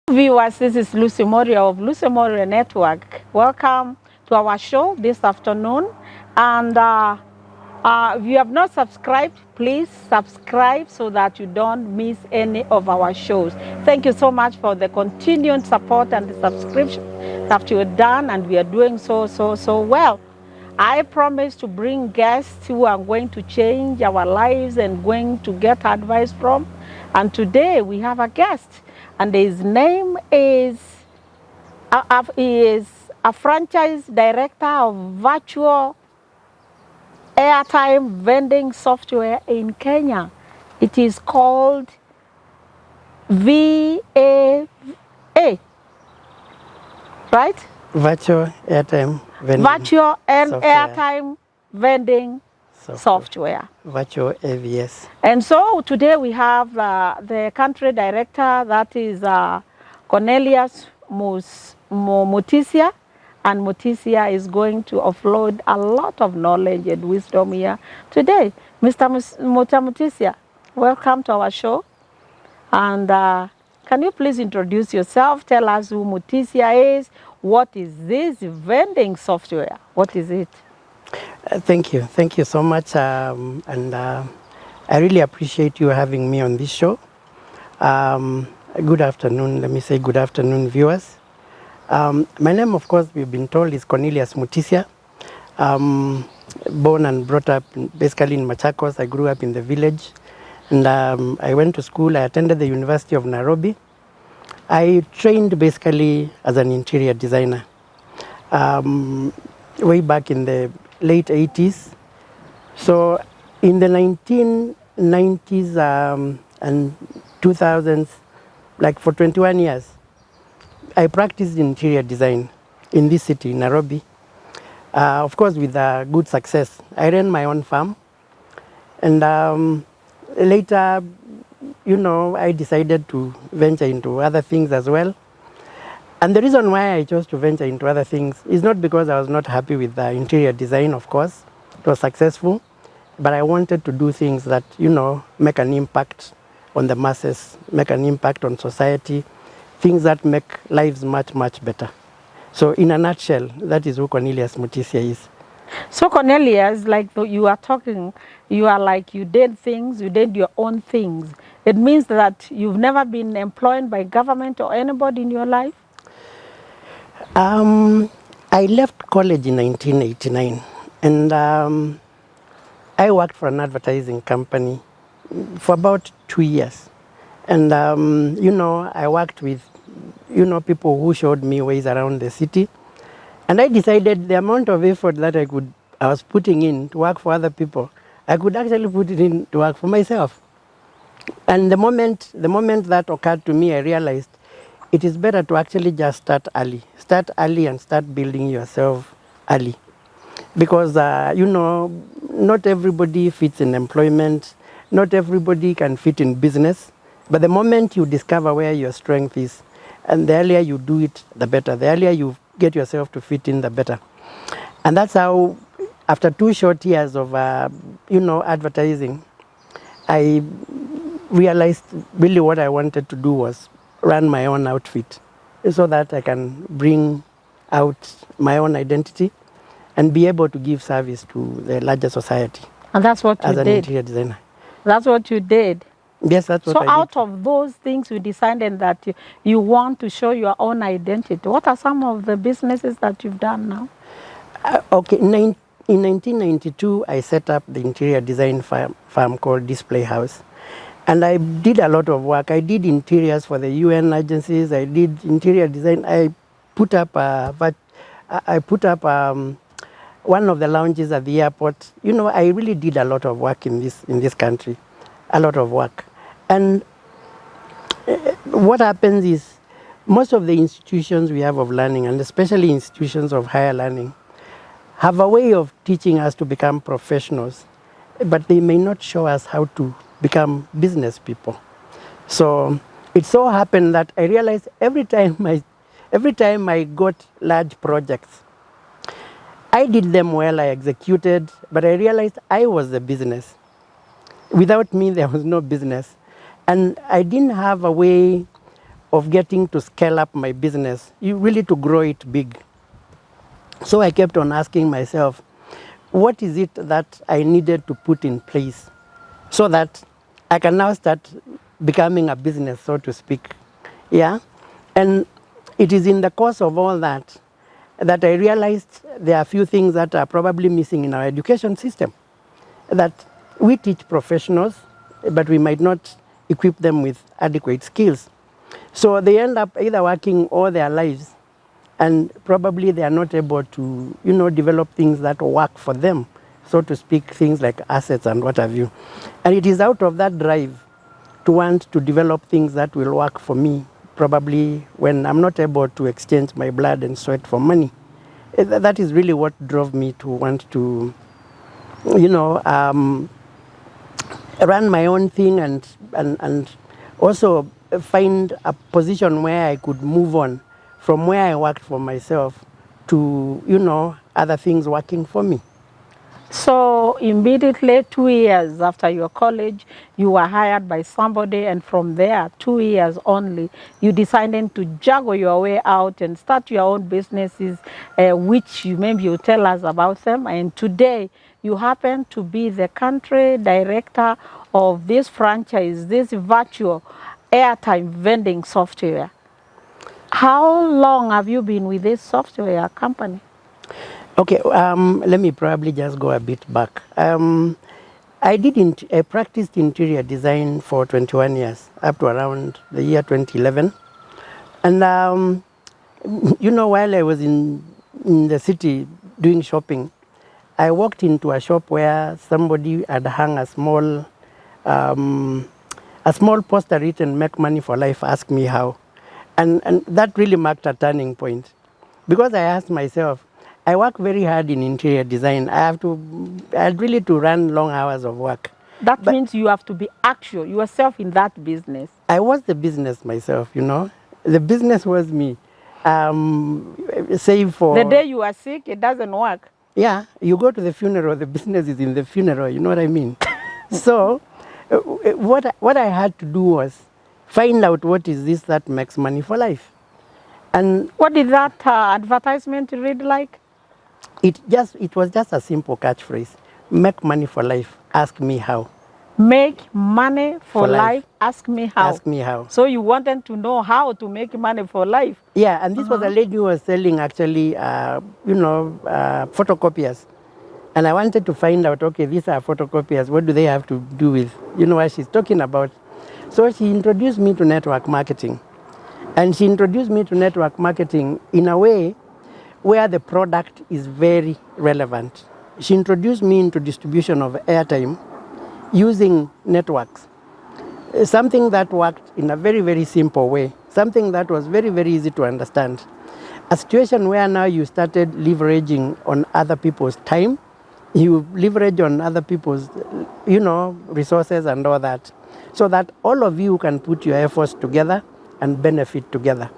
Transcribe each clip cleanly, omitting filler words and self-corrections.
Viewers, this is Lucy Mworia of Lucy Mworia Network. Welcome to our show this afternoon. And if you have not subscribed, please subscribe so that you don't miss any of our shows. Thank you so much for the continued support and the subscription that you have done, and we are doing so well. I promise to bring guests who are going to change our lives and going to get advice from. And today we have a guest, and his name is he is a franchise director of virtual airtime vending software in Kenya. It is called VAA, right? Virtual airtime vending. Virtual airtime vending software. Virtual AVS. And so today we have the country director, that is Cornelius Mutisya. And Mutisya is going to offload a lot of knowledge and wisdom here today. Mr. Mutisya, welcome to our show. And can you please introduce yourself? Tell us who Mutisya is. What is this vending software? What is it? Thank you so much. I really appreciate you having me on this show. Good afternoon. Let me say good afternoon, viewers. My name, of course, we've been told, is Cornelius Mutisya. Born and brought up basically in Machakos. I grew up in the village. And I went to school. I attended the University of Nairobi. I trained basically as an interior designer way back in the late 80s. So in the 1990s and 2000s, like for 21 years, I practiced interior design in this city, Nairobi. Of course, with good success. I ran my own farm. And later, I decided to venture into other things as well. And the reason why I chose to venture into other things is not because I was not happy with the interior design, of course. It was successful. But I wanted to do things that, make an impact on the masses, make an impact on society, things that make lives much, much better. So in a nutshell, that is who Cornelius Mutisya is. So Cornelius, like you are talking, you are like you did things, you did your own things. It means that you've never been employed by government or anybody in your life? I left college in 1989, and I worked for an advertising company for about 2 years. And, I worked with, people who showed me ways around the city. And I decided the amount of effort that I was putting in to work for other people, I could actually put it in to work for myself. And the moment that occurred to me, I realized it is better to actually just start early. Start early and start building yourself early. Because, not everybody fits in employment. Not everybody can fit in business. But the moment you discover where your strength is, and the earlier you do it, the better. The earlier you get yourself to fit in, the better. And that's how, after 2 short years of, advertising, I realized really what I wanted to do was run my own outfit so that I can bring out my own identity and be able to give service to the larger society. And that's what you did? As an interior designer. That's what you did? Yes, that's what I did. So out of those things you decided that you want to show your own identity. What are some of the businesses that you've done now? Okay, in 1992, I set up the interior design firm called Display House. And I did a lot of work. I did interiors for the UN agencies. I did interior design. I put up one of the lounges at the airport. I really did a lot of work in this country, a lot of work. And what happens is most of the institutions we have of learning, and especially institutions of higher learning, have a way of teaching us to become professionals, but they may not show us how to become business people. So it so happened that I realized every time I got large projects, I did them well, I executed, but I realized I was the business. Without me, there was no business. And I didn't have a way of getting to scale up my business, really to grow it big. So I kept on asking myself, what is it that I needed to put in place so that I can now start becoming a business, so to speak. Yeah. And it is in the course of all that that I realized there are a few things that are probably missing in our education system. That we teach professionals, but we might not equip them with adequate skills. So they end up either working all their lives, and probably they are not able to, develop things that work for them, so to speak, things like assets and what have you. And it is out of that drive to want to develop things that will work for me, probably when I'm not able to exchange my blood and sweat for money. That is really what drove me to want to, run my own thing and also find a position where I could move on from where I worked for myself to, other things working for me. So immediately 2 years after your college, you were hired by somebody, and from there, 2 years only, you decided to juggle your way out and start your own businesses, which maybe you tell us about them. And today, you happen to be the country director of this franchise, this virtual airtime vending software. How long have you been with this software company? Okay, let me probably just go a bit back. I practiced interior design for 21 years, up to around the year 2011. And, while I was in the city doing shopping, I walked into a shop where somebody had hung a small poster written, "Make money for life, ask me how." And that really marked a turning point. Because I asked myself, I work very hard in interior design. I had really to run long hours of work. That means you have to be actual, yourself in that business. I was the business myself, The business was me. Save for... The day you are sick, it doesn't work. Yeah, you go to the funeral, the business is in the funeral, you know what I mean? So, what I had to do was find out what is this that makes money for life. And what did that advertisement read like? It was just a simple catchphrase. Make money for life, ask me how. Make money for life, ask me how. Ask me how. So you wanted to know how to make money for life? Yeah, and this was a lady who was selling actually, photocopiers. And I wanted to find out, okay, these are photocopiers, what do they have to do with, what she's talking about? So she introduced me to network marketing. And she introduced me to network marketing in a way where the product is very relevant. She introduced me into distribution of airtime using networks. Something that worked in a very, very simple way. Something that was very, very easy to understand. A situation where now you started leveraging on other people's time. You leverage on other people's, resources and all that. So that all of you can put your efforts together and benefit together.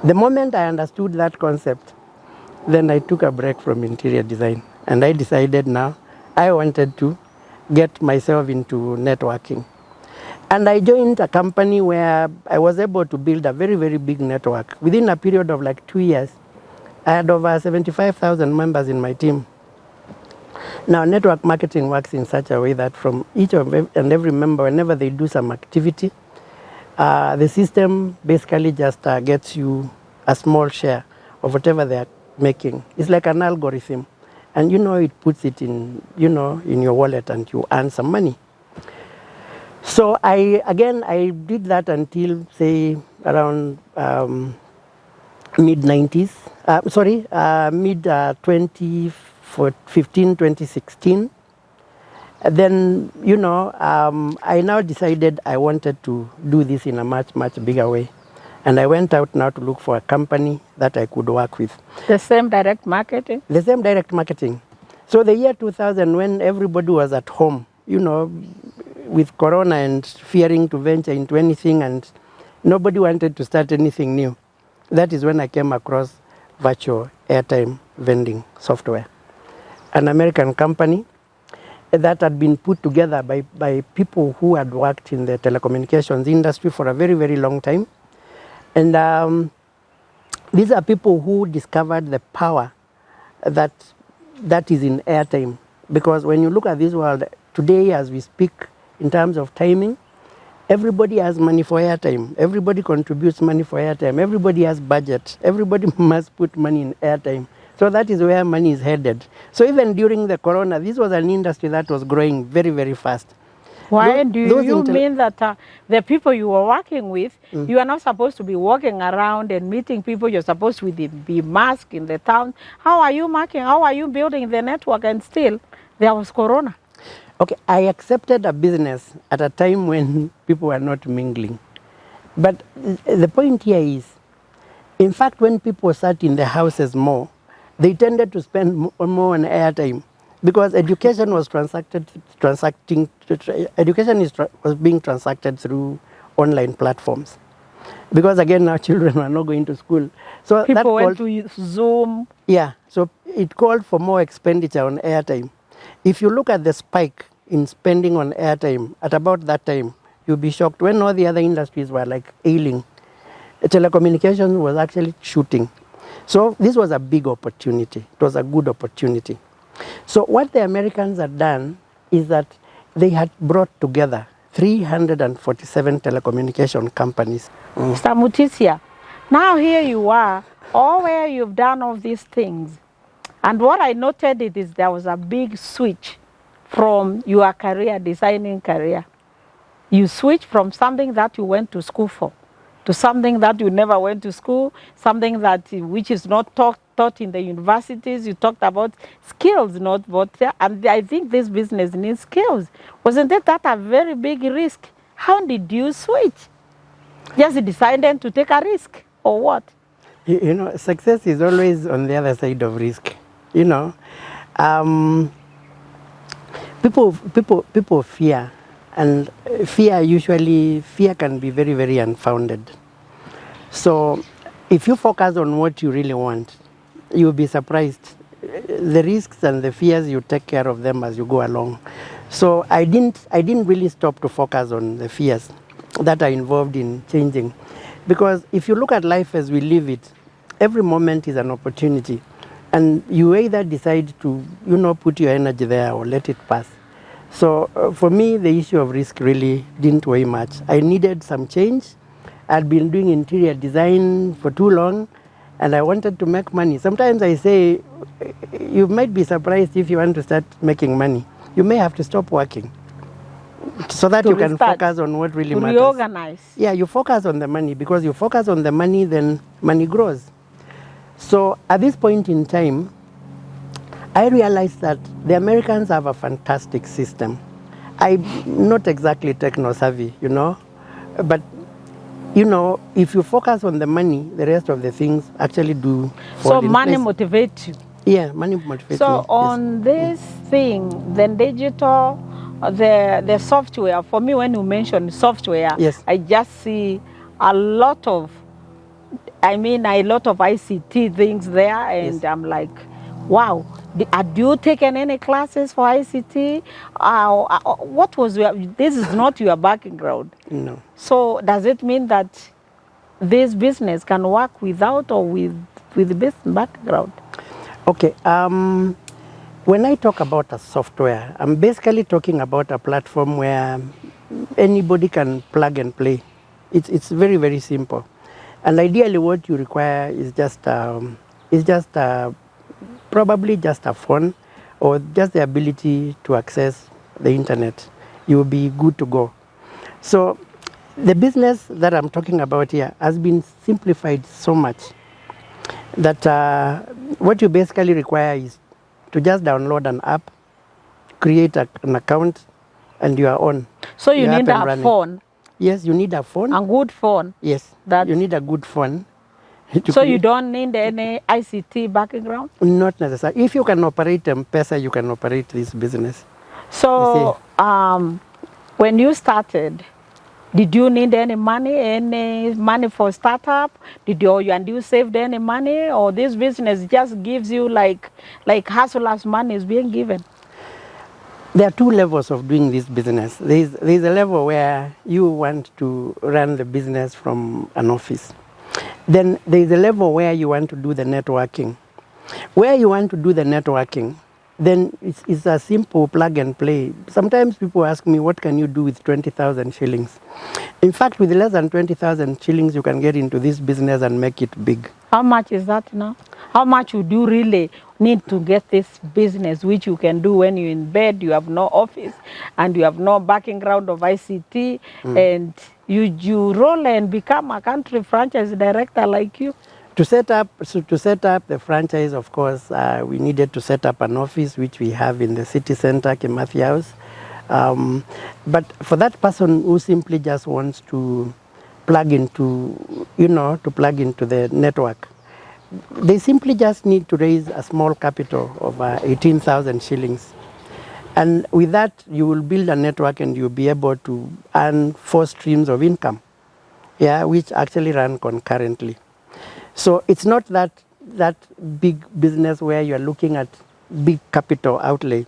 The moment I understood that concept, then I took a break from interior design, and I decided now I wanted to get myself into networking. And I joined a company where I was able to build a very, very big network. Within a period of like 2 years, I had over 75,000 members in my team. Now, network marketing works in such a way that from each and every member, whenever they do some activity, the system basically just gets you a small share of whatever they are making. It's like an algorithm, and it puts it in in your wallet, and you earn some money. So I did that until say around mid 2015, 2016. Then I now decided I wanted to do this in a much, much bigger way. And I went out now to look for a company that I could work with. The same direct marketing? The same direct marketing. So the year 2000, when everybody was at home, with Corona and fearing to venture into anything, and nobody wanted to start anything new, that is when I came across virtual airtime vending software. An American company that had been put together by people who had worked in the telecommunications industry for a very, very long time. And these are people who discovered the power that is in airtime. Because when you look at this world today, as we speak, in terms of timing, everybody has money for airtime. Everybody contributes money for airtime. Everybody has budget. Everybody must put money in airtime. So that is where money is headed. So even during the corona, this was an industry that was growing very, very fast. Why do you mean that the people you were working with, you are not supposed to be walking around and meeting people? You're supposed to be masked in the town. How are you marking? How are you building the network? And still, there was corona. Okay, I accepted a business at a time when people were not mingling. But the point here is, in fact, when people sat in the houses more, they tended to spend more on airtime because education was was being transacted through online platforms. Because again, our children were not going to school. So people went to Zoom. Yeah, so it called for more expenditure on airtime. If you look at the spike in spending on airtime at about that time, you'll be shocked when all the other industries were like ailing. Telecommunications was actually shooting. So this was a big opportunity. It was a good opportunity. So what the Americans had done is that they had brought together 347 telecommunication companies. Mr. Mutisya, now here you are, all where you've done all these things. And what I noted is there was a big switch from your career, designing career. You switched from something that you went to school for to something that you never went to school, something that which is not taught in the universities. You talked about skills, not what, and I think this business needs skills. Wasn't it that a very big risk? How did you switch? Just decided to take a risk or what? You know, success is always on the other side of risk. You know, people fear. And fear can be very, very unfounded. So if you focus on what you really want, you'll be surprised. The risks and the fears, you take care of them as you go along. So I didn't really stop to focus on the fears that are involved in changing. Because if you look at life as we live it, every moment is an opportunity. And you either decide to, put your energy there or let it pass. So for me, the issue of risk really didn't weigh much. I needed some change. I'd been doing interior design for too long, and I wanted to make money. Sometimes I say, you might be surprised if you want to start making money. You may have to stop working so that you can focus on what really matters. Reorganize. Yeah, you focus on the money, because you focus on the money, then money grows. So at this point in time, I realized that the Americans have a fantastic system. I'm not exactly techno-savvy, but, if you focus on the money, the rest of the things actually do fall in money place. Motivates you. Yeah, money motivates me. So on this thing, the digital, the software, for me when you mention software, yes. I just see a lot of ICT things there, and yes. I'm like, wow. Have you taken any classes for ICT? What was this is not your background. No. So does it mean that this business can work without or with this background? Okay. When I talk about a software, I'm basically talking about a platform where anybody can plug and play. It's very, very simple. And ideally what you require is probably just a phone or just the ability to access the internet. You will be good to go. So the business that I'm talking about here has been simplified so much that what you basically require is to just download an app, create an account, and you are on. So you need a phone? Yes, you need a phone. A good phone? Yes, you need a good phone. So you don't need any ICT background? Not necessarily. If you can operate M-Pesa, you can operate this business. So when you started, did you need any money for startup? And you saved any money, or this business just gives you like hustlers' money is being given? There are two levels of doing this business. There's a level where you want to run the business from an office. Then there is a level where you want to do the networking. Where you want to do the networking, then it's a simple plug and play. Sometimes people ask me, what can you do with 20,000 shillings? In fact, with less than 20,000 shillings, you can get into this business and make it big. How much is that now? How much would you really need to get this business, which you can do when you're in bed, you have no office, and you have no background of ICT, and you roll and become a country franchise director like you? To set up the franchise, of course, we needed to set up an office, which we have in the city center, Kimathi House. But for that person who simply just wants to plug into, plug into the network, they simply just need to raise a small capital of 18,000 shillings. And with that, you will build a network and you'll be able to earn 4 streams of income, which actually run concurrently. So it's not that big business where you're looking at big capital outlay.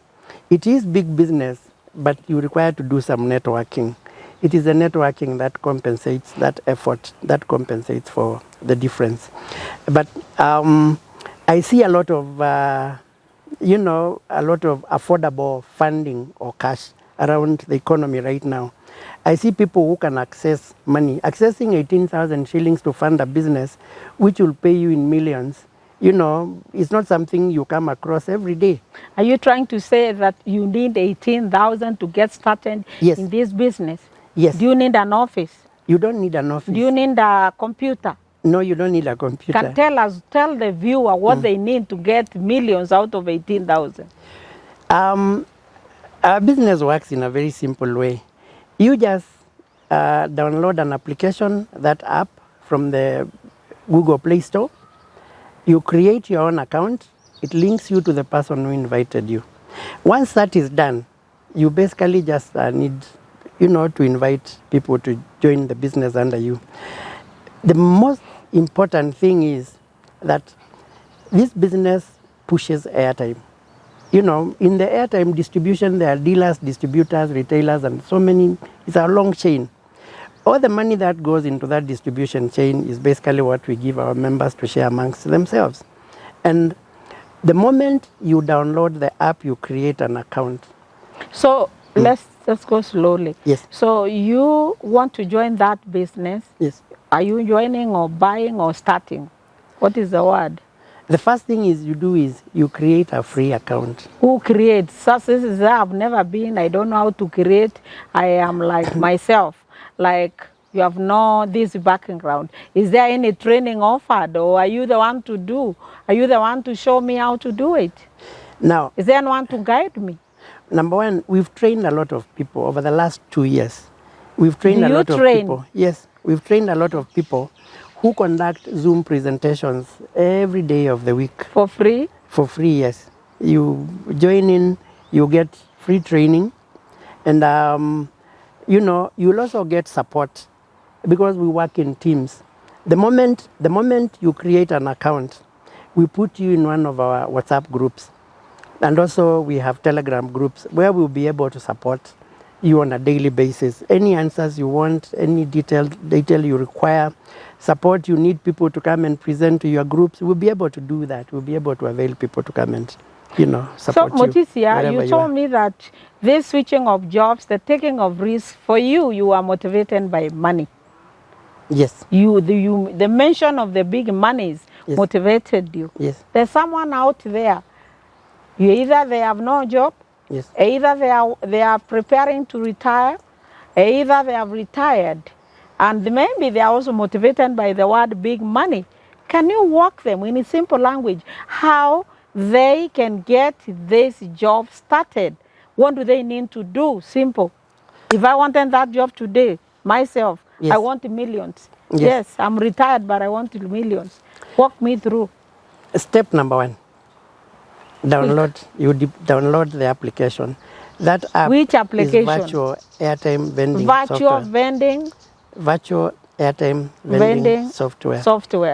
It is big business, but you require to do some networking. It is the networking that compensates that effort, that compensates for the difference. But I see a lot of, affordable funding or cash around the economy right now. I see people who can access money. Accessing 18,000 shillings to fund a business, which will pay you in millions, it's not something you come across every day. Are you trying to say that you need 18,000 to get started in this business? Yes. Do you need an office? You don't need an office. Do you need a computer? No, you don't need a computer. Can tell the viewer what they need to get millions out of 18,000. Our business works in a very simple way. You just download an application, that app, from the Google Play Store. You create your own account. It links you to the person who invited you. Once that is done, you basically just need, to invite people to join the business under you. The most important thing is that this business pushes airtime. In the airtime distribution, there are dealers, distributors, retailers, and so many. It's a long chain. All the money that goes into that distribution chain is basically what we give our members to share amongst themselves. And the moment you download the app, you create an account. So let's go slowly. Yes. So you want to join that business? Yes. Are you joining or buying or starting? What is the word? The first thing you do is you create a free account. Who creates? So this is I've never been. I don't know how to create. I am like myself. Like you have no this background. Is there any training offered, or are you the one to do? Are you the one to show me how to do it? Now, is there anyone to guide me? Number one, we've trained a lot of people over the last 2 years. We've trained a lot of people. Yes, we've trained a lot of people who conduct Zoom presentations every day of the week. For free? For free, yes. You join in, you get free training, and you'll also get support because we work in teams. The moment you create an account, we put you in one of our WhatsApp groups. And also we have Telegram groups where we'll be able to support you on a daily basis. Any answers you want, any detail you require, support you need people to come and present to your groups, we'll be able to do that. We'll be able to avail people to come and, support you. So, Mutisya, you told me that this switching of jobs, the taking of risks, for you are motivated by money. Yes. The mention of the big monies motivated you. Yes. There's someone out there, either they have no job, yes, either they are preparing to retire, either they have retired, and maybe they are also motivated by the word big money. Can you walk them in a simple language how they can get this job started? What do they need to do? Simple. If I wanted that job today, myself, yes, I want millions. Yes. Yes, I'm retired, but I want millions. Walk me through. Step number 1. Download the application. That app Which application? Is virtual airtime vending virtual software. Vending? Virtual airtime vending software.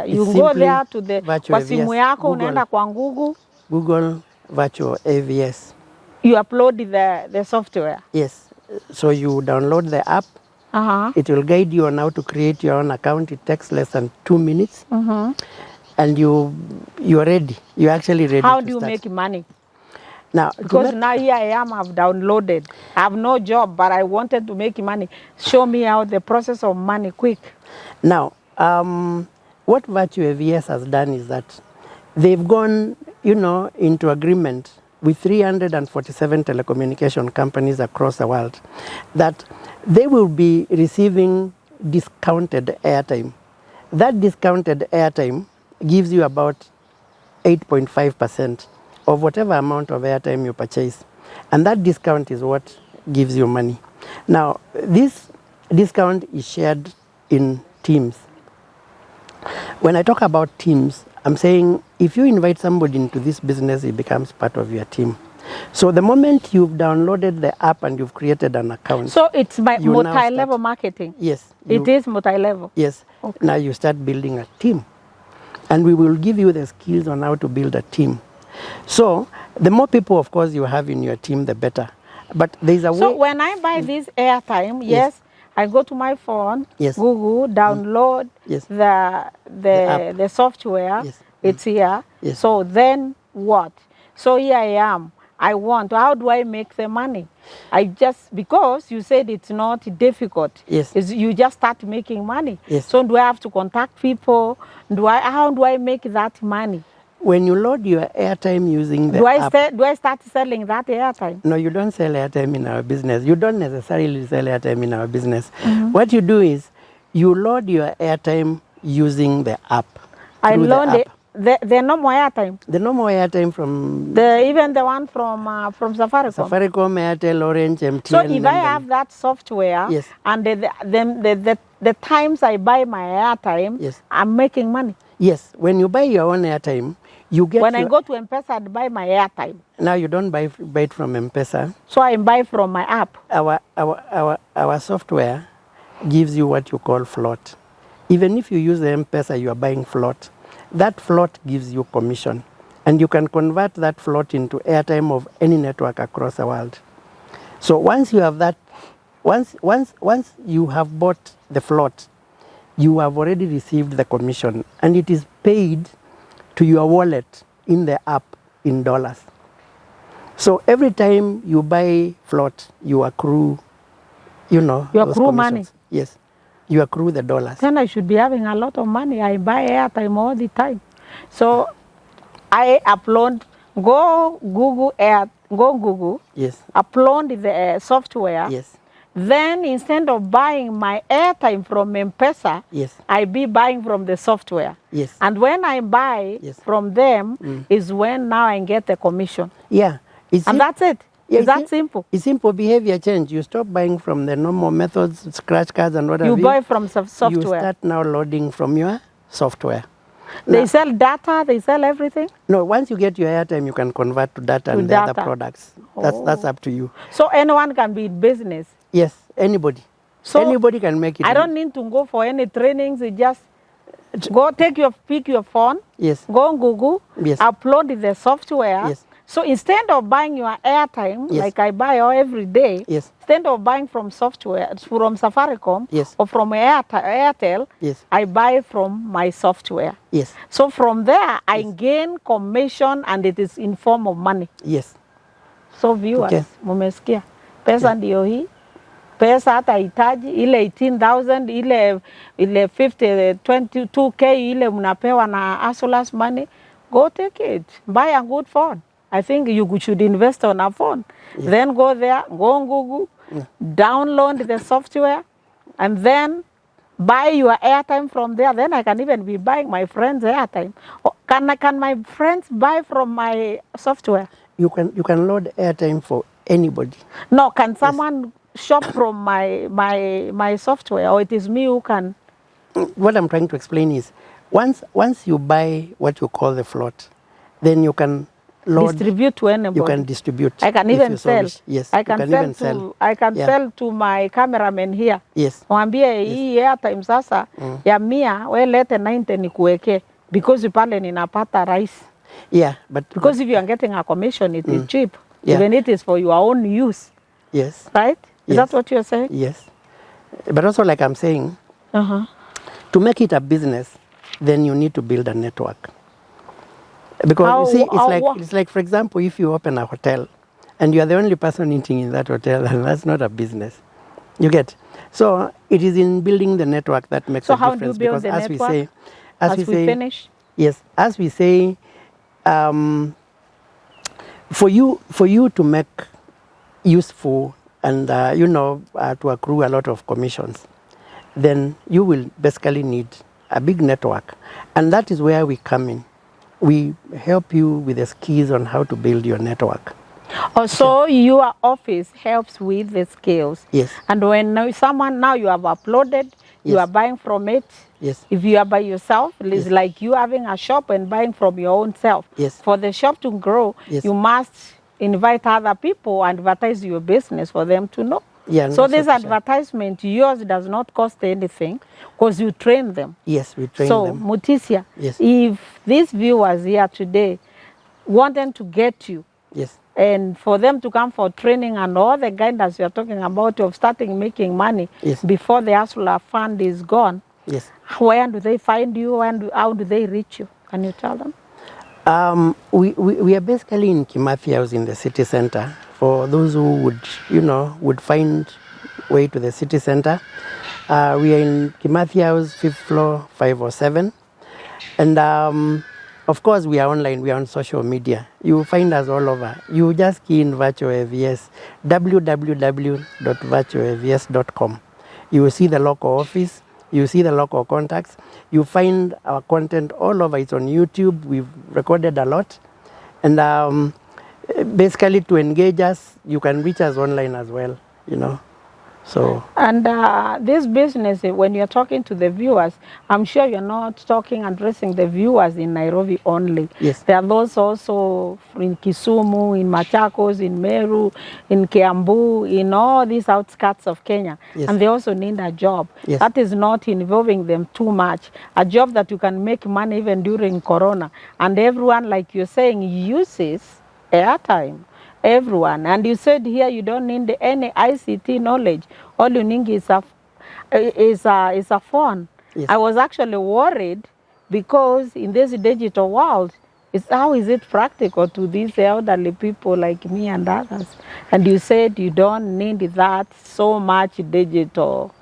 You it's go there to the kwa simu yako unaenda kwa Google virtual AVS. You upload the software. Yes. So you download the app, It will guide you on how to create your own account. It takes less than 2 minutes. And you're ready. You're actually ready How to do you start. make money? Now, Because now here I am, I've downloaded. I have no job, but I wanted to make money. Show me how the process of money quick. Now, what Virtue AVS has done is that they've gone, into agreement with 347 telecommunication companies across the world that they will be receiving discounted airtime. That discounted airtime gives you about 8.5% of whatever amount of airtime you purchase. And that discount is what gives you money. Now, this discount is shared in teams. When I talk about teams, I'm saying if you invite somebody into this business, it becomes part of your team. So the moment you've downloaded the app and you've created an account. So it's multi-level marketing? Yes. It is multi-level? Yes. Okay. Now you start building a team. And we will give you the skills on how to build a team. So the more people, of course, you have in your team, the better. But there's a way. So when I buy this airtime, yes, I go to my phone, Google, download the software. It's here. So then what? So here I am. How do I make the money? Because you said it's not difficult. You just start making money. So do I have to contact people? How do I make that money? When you load your airtime using the app. Do I start selling that airtime? No, you don't sell airtime in our business. You don't necessarily sell airtime in our business. What you do is you load your airtime using the app. I load it. The normal airtime. The normal airtime from even the one from Safaricom. Safaricom, Airtel, Orange, MTN. So if I have that software, and the times I buy my airtime, I'm making money. Yes, when you buy your own airtime, you get. When I go to M-Pesa and buy my airtime. Now you don't buy it from M-Pesa. So I buy from my app. Our software gives you what you call float. Even if you use the M-Pesa, you are buying float. That float gives you commission, and you can convert that float into airtime of any network across the world. So once you have that, once you have bought the float, you have already received the commission, and it is paid to your wallet in the app in dollars. So every time you buy float, you accrue, you accrue money. Yes. You accrue the dollars. Then I should be having a lot of money. I buy airtime all the time. So I upload, go Google, upload the software. Then instead of buying my airtime from M-Pesa, I be buying from the software. And when I buy from them is when now I get the commission. And that's it. Is that simple? It's simple behavior change. You stop buying from the normal methods, scratch cards and whatever. You buy from software. You start now loading from your software. They sell data, they sell everything? No, once you get your airtime, you can convert to data and the other products. That's up to you. So anyone can be in business? Yes, anybody. So anybody can make it. I don't need to go for any trainings. You just go pick your phone, go on Google, upload the software. So instead of buying your airtime, like I buy every day, instead of buying from software, from Safaricom or from Airtel, I buy from my software. So from there, I gain commission and it is in form of money. So viewers, mumesikia. Pesa ndio hii. Pesa hata hitaji, ile 18,000, ile 22K, ile mnapewa na Asola's money, go take it. Buy a good phone. I think you should invest on a phone. Then go there, go on Google, download the software, and then buy your airtime from there. Then I can even be buying my friends' airtime. Can my friends buy from my software? You can load airtime for anybody. No, can someone shop from my software, or it is me who can? What I'm trying to explain is, once you buy what you call the float, then you can distribute to anybody. You can distribute. I can even sell. I can sell. I can sell to my cameraman here. Mwambie hii airtime sasa ya 100 we lete 90 nikuweke, because pale ninapata rice. Because if you are getting a commission, it is cheap. Even it is for your own use. Right? Is that what you are saying? But also, like I'm saying, Uh-huh. to make it a business, then you need to build a network. Because you see, it's like, for example, if you open a hotel and you are the only person eating in that hotel, and that's not a business. You get? So it is in building the network that makes So a how do you difference. build Because the as we network? say, As we finish? yes, as we say, for you to make useful and to accrue a lot of commissions, then you will basically need a big network, and that is where we come in. We help you with the skills on how to build your network. So your office helps with the skills. Yes. And when now you have uploaded, you Yes. are buying from it. Yes. If you are by yourself, it's Yes. like you having a shop and buying from your own self. Yes. For the shop to grow, Yes. you must invite other people and advertise your business for them to know. Yeah, So that's this what we say. advertisement, yours does not cost anything because you train them. Yes, we train So, them. Mutisya, Yes. if these viewers here today wanted to get you, Yes. and for them to come for training and all the guidance you're talking about of starting making money Yes. before the Hustler Fund is gone, Yes. where do they find you and how do they reach you? Can you tell them? We are basically in Kimathi House in the city center. For those who would find way to the city center, we are in Kimathi House, 5th floor, 507. And of course, we are online, we are on social media. You will find us all over. You just key in Virtual AVS, www.virtualavs.com. You will see the local office, you see the local contacts. You find our content all over. It's on YouTube. We've recorded a lot. And basically, to engage us, you can reach us online as well, So. And this business, when you're talking to the viewers, I'm sure you're not addressing the viewers in Nairobi only. Yes. There are those also in Kisumu, in Machakos, in Meru, in Kiambu, in all these outskirts of Kenya. Yes. And they also need a job. Yes. That is not involving them too much. A job that you can make money even during Corona. And everyone, like you're saying, uses airtime. Everyone. And you said here you don't need any ICT knowledge. All you need is a phone. Yes. I was actually worried because in this digital world, how is it practical to these elderly people like me and others? And you said you don't need that so much digital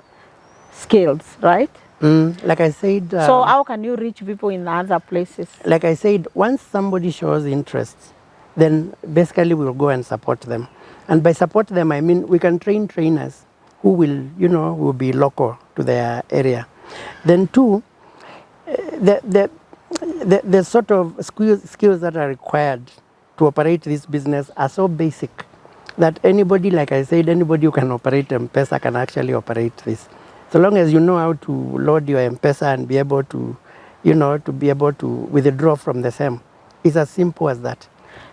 skills, right? Like I said. So how can you reach people in other places? Like I said, once somebody shows interest, then basically we'll go and support them. And by support them, I mean we can train trainers who will be local to their area. Then two, the sort of skills that are required to operate this business are so basic that anybody, like I said, anybody who can operate M-Pesa can actually operate this. So long as you know how to load your M-Pesa and be able to, withdraw from the same. It's as simple as that.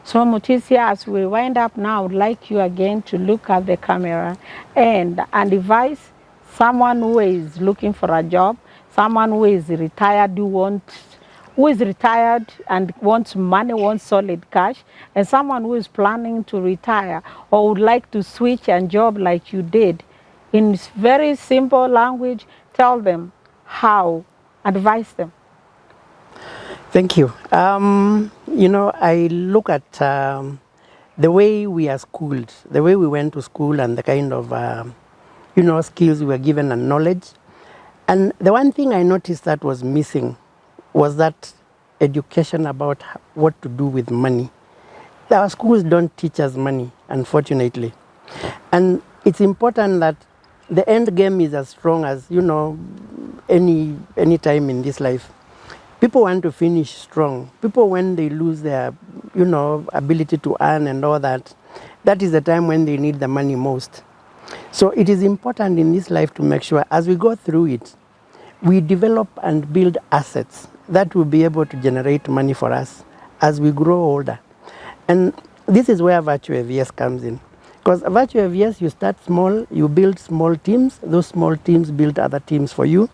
So Mutisya, as we wind up now, I would like you again to look at the camera and advise someone who is looking for a job, someone who is retired, who is retired and wants money, wants solid cash, and someone who is planning to retire or would like to switch a job like you did. In very simple language, tell them how, advise them. Thank you. I look at the way we are schooled, the way we went to school and the kind of, skills we were given and knowledge. And the one thing I noticed that was missing was that education about what to do with money. Our schools don't teach us money, unfortunately. And it's important that the end game is as strong as, any time in this life. People want to finish strong. People, when they lose their, ability to earn and all that, that is the time when they need the money most. So it is important in this life to make sure as we go through it, we develop and build assets that will be able to generate money for us as we grow older. And this is where Virtual AVS comes in. Because Virtual AVS, you start small, you build small teams, those small teams build other teams for you,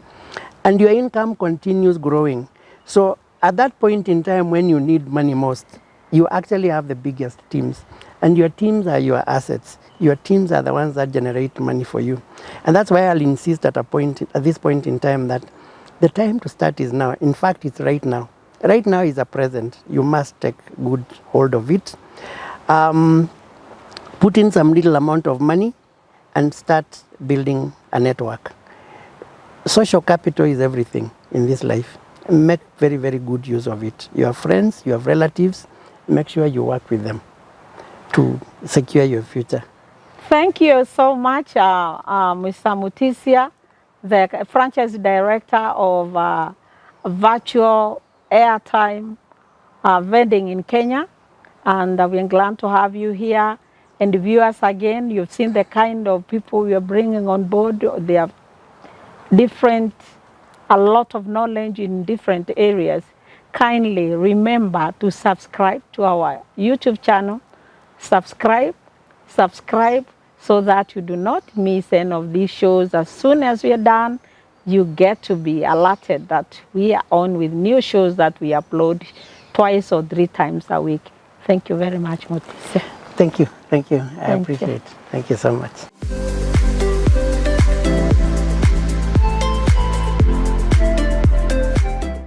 and your income continues growing. So at that point in time when you need money most, you actually have the biggest teams. And your teams are your assets. Your teams are the ones that generate money for you. And that's why I'll insist at this point in time that the time to start is now. In fact, it's right now. Right now is a present. You must take good hold of it. Put in some little amount of money and start building a network. Social capital is everything in this life. Make very, very good use of it. You have friends, you have relatives, make sure you work with them to secure your future. Thank you so much, Mr. Mutisya, the franchise director of virtual airtime vending in Kenya. And we're glad to have you here. And the viewers, again, you've seen the kind of people we are bringing on board. They have a lot of knowledge in different areas. Kindly remember to subscribe to our YouTube channel. Subscribe so that you do not miss any of these shows. As soon as we are done, you get to be alerted that we are on with new shows that we upload twice or 3 times a week. Thank you very much, Mutisya. Thank you. I appreciate it. Thank you so much.